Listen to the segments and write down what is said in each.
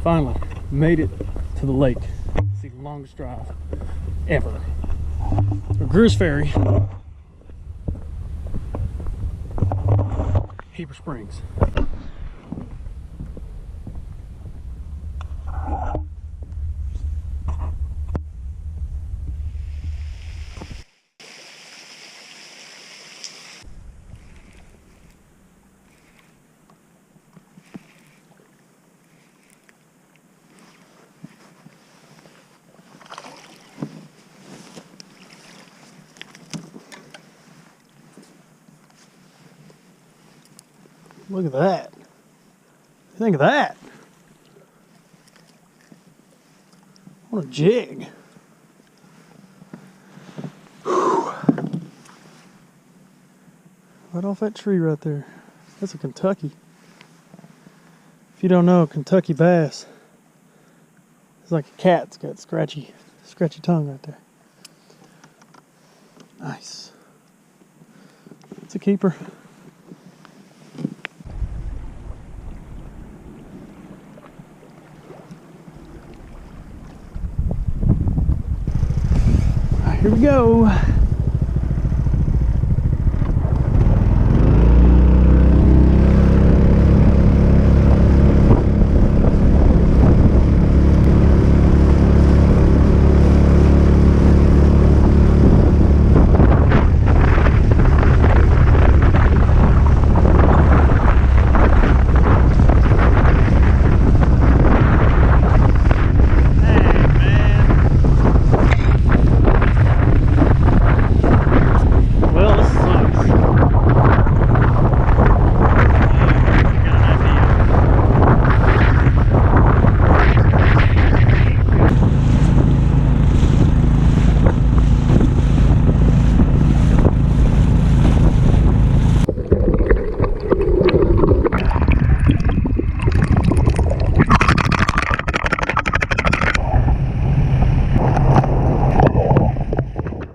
Finally made it to the lake. It's the longest drive ever. Greers Ferry, Heber Springs. Look at that. Think of that. What a jig. Whew. Right off that tree right there. That's a Kentucky. If you don't know, Kentucky bass, it's like a cat. It's got scratchy tongue right there. Nice. It's a keeper. Here we go.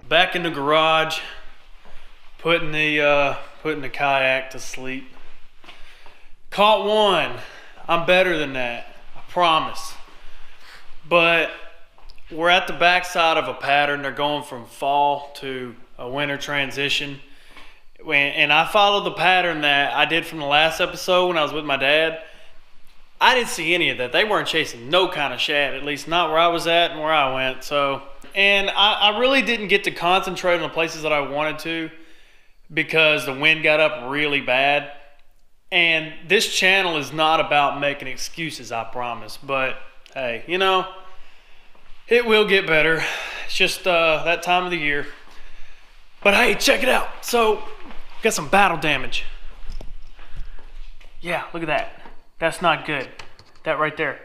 Back in the garage, putting the kayak to sleep. Caught one. I'm better than that, I promise. But we're at the backside of a pattern. They're going from fall to a winter transition. And I followed the pattern that I did from the last episode when I was with my dad. I didn't see any of that. They weren't chasing no kind of shad, at least not where I was at and where I went. And I really didn't get to concentrate on the places that I wanted to because the wind got up really bad. And this channel is not about making excuses, I promise. But hey, you know, it will get better. It's just that time of the year. But hey, check it out. So, got some battle damage. Yeah, look at that. That's not good. That right there.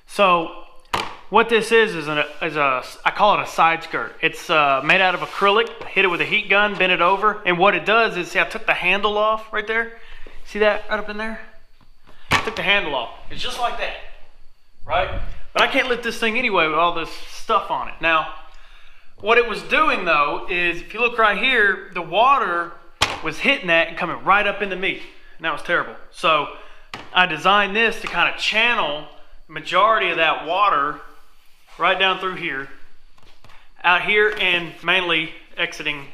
So, what this is I call it a side skirt. It's made out of acrylic. I hit it with a heat gun, bent it over, and what it does is, see, I took the handle off right there. See that right up in there? I took the handle off. It's just like that, right? But I can't lift this thing anyway with all this stuff on it. Now, what it was doing though is, if you look right here, the water was hitting that and coming right up into me, and that was terrible. So I designed this to kind of channel the majority of that water right down through here, out here, and mainly exiting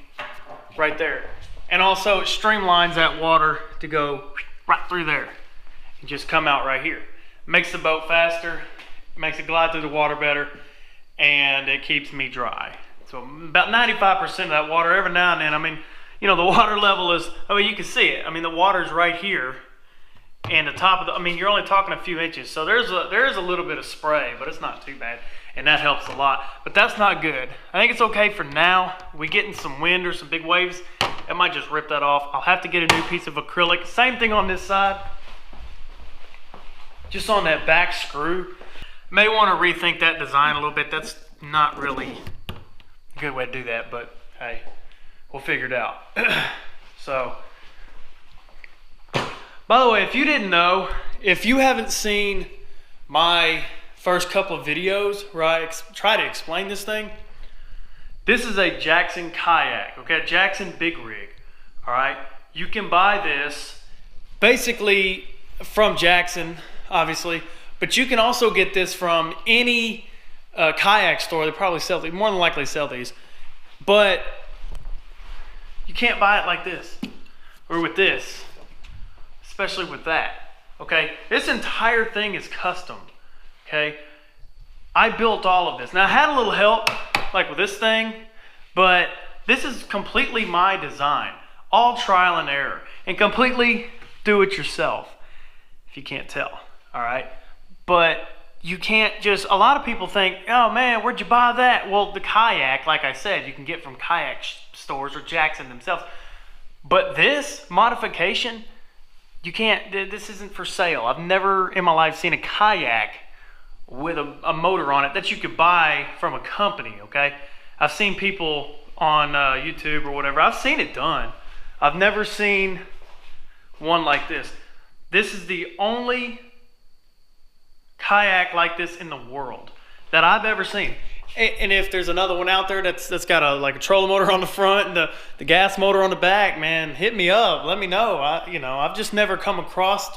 right there. And also it streamlines that water to go right through there and just come out right here. Makes the boat faster, makes it glide through the water better, and it keeps me dry. So about 95% of that water, every now and then, I mean, you know, the water level is, I mean, you can see it. I mean, the water's right here, and the top of the, I mean, you're only talking a few inches. So there is a little bit of spray, but it's not too bad. And that helps a lot, but that's not good. I think it's okay for now. We get in some wind or some big waves, it might just rip that off. I'll have to get a new piece of acrylic. Same thing on this side. Just on that back screw. May want to rethink that design a little bit. That's not really a good way to do that, but hey, we'll figure it out. So, by the way, if you didn't know, if you haven't seen my first couple of videos where I try to explain this thing, this is a Jackson kayak, okay? Jackson big rig, all right? You can buy this basically from Jackson, obviously, But you can also get this from any kayak store. They probably sell these, more than likely sell these. But you can't buy it like this or with this, especially with that. Okay, this entire thing is custom. Okay, I built all of this. Now I had a little help, like with this thing, but this is completely my design, all trial and error, and completely do it yourself. If you can't tell, all right. But you can't just, a lot of people think, oh man, where'd you buy that? Well, the kayak, like I said, you can get from kayak stores or Jackson themselves. But this modification, you can't, this isn't for sale. I've never in my life seen a kayak with a motor on it that you could buy from a company, okay? I've seen people on YouTube or whatever. I've seen it done. I've never seen one like this. This is the only kayak like this in the world that I've ever seen. And if there's another one out there that's got a trolling motor on the front and the gas motor on the back, man, hit me up. Let me know. I've just never come across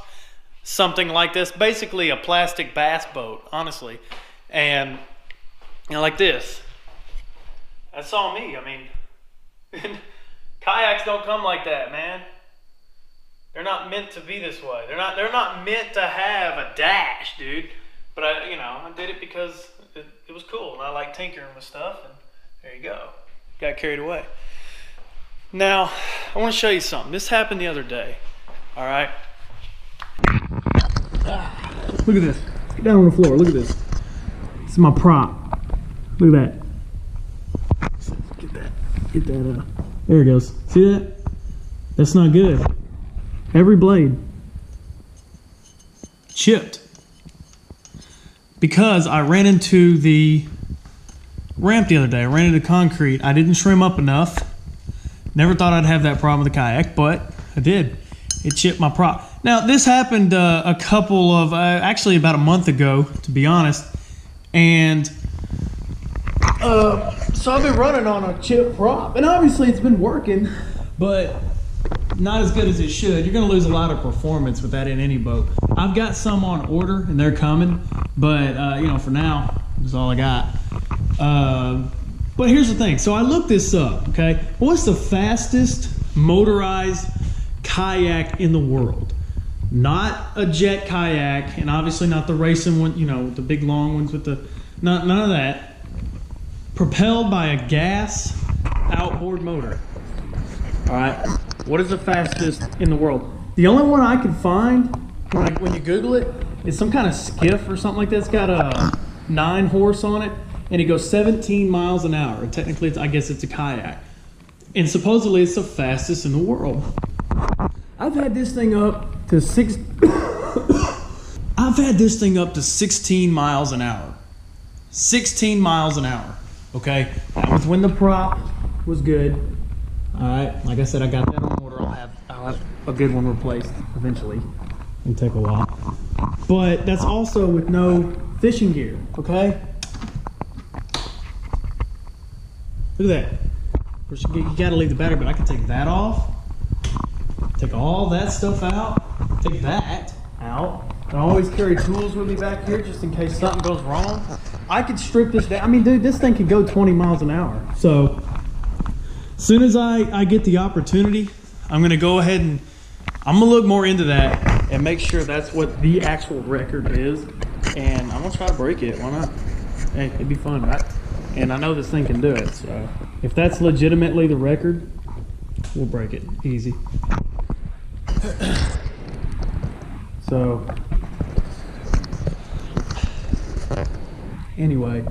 something like this. Basically a plastic bass boat, honestly. And like this. That's all me. I mean, kayaks don't come like that, man. They're not meant to be this way. They're not meant to have a dash, dude. But I did it because it was cool, and I like tinkering with stuff, and there you go. Got carried away. Now, I want to show you something. This happened the other day. All right. Look at this. Get down on the floor. Look at this. This is my prop. Look at that. Get that. There it goes. See that? That's not good. Every blade chipped because I ran into the ramp the other day. I ran into concrete. I didn't trim up enough. Never thought I'd have that problem with the kayak, but I did. It chipped my prop. Now this happened a couple of actually about a month ago, to be honest, and so I've been running on a chipped prop, and obviously it's been working, but not as good as it should. You're gonna lose a lot of performance with that in any boat. I've got some on order and they're coming, but for now, that's all I got. But here's the thing. So I looked this up, okay? What's the fastest motorized kayak in the world? Not a jet kayak, and obviously not the racing one, the big long ones with the, none of that. Propelled by a gas outboard motor. All right. What is the fastest in the world? The only one I could find when you Google it is some kind of skiff or something like that. It's got a 9 horse on it, and it goes 17 miles an hour. Technically, I guess it's a kayak, and supposedly it's the fastest in the world. I've had this thing up to 16 miles an hour. 16 miles an hour. Okay, that was when the prop was good. All right, like I said, I got that on order. I'll have a good one replaced eventually. It'll take a while, but that's also with no fishing gear. Okay, look at that. Of course, you got to leave the battery, but I can take that off. Take all that stuff out. Take that out. I always carry tools with me back here just in case something goes wrong. I could strip this down. I mean, dude, this thing could go 20 miles an hour. So as soon as I get the opportunity, I'm going to go ahead and I'm going to look more into that and make sure that's what the actual record is. And I'm going to try to break it. Why not? Hey, it'd be fun, right? And I know this thing can do it. So if that's legitimately the record, we'll break it easy. So anyway,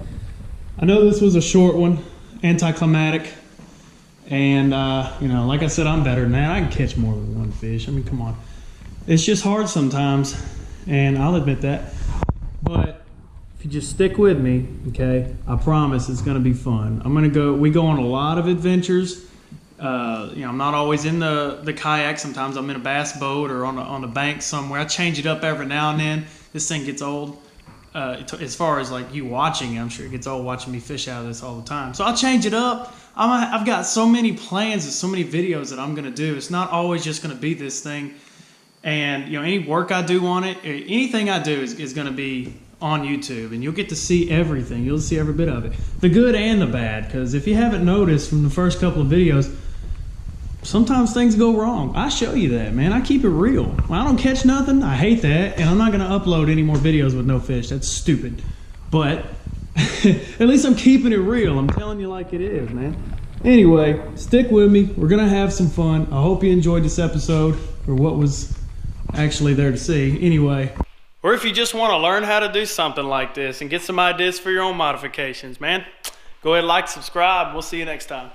I know this was a short one, anticlimactic, and like I said, I'm better than that. I can catch more than one fish. I mean, come on. It's just hard sometimes, and I'll admit that. But if you just stick with me, okay, I promise it's gonna be fun. We go on a lot of adventures. I'm not always in the kayak. Sometimes I'm in a bass boat or on the bank somewhere. I change it up every now and then. This thing gets old. As far as like you watching, I'm sure it gets old watching me fish out of this all the time. So I'll change it up. I've got so many plans and so many videos that I'm gonna do. It's not always just gonna be this thing. And you know, any work I do on it, anything I do is going to be on YouTube, and you'll get to see everything. You'll see every bit of it, the good and the bad. Because if you haven't noticed from the first couple of videos, sometimes things go wrong. I show you that, man. I keep it real. When I don't catch nothing, I hate that, and I'm not going to upload any more videos with no fish. That's stupid. But at least I'm keeping it real. I'm telling you like it is, man. Anyway, stick with me. We're going to have some fun. I hope you enjoyed this episode, or what was actually there to see. Anyway. Or if you just want to learn how to do something like this and get some ideas for your own modifications, man, go ahead, like, subscribe. We'll see you next time.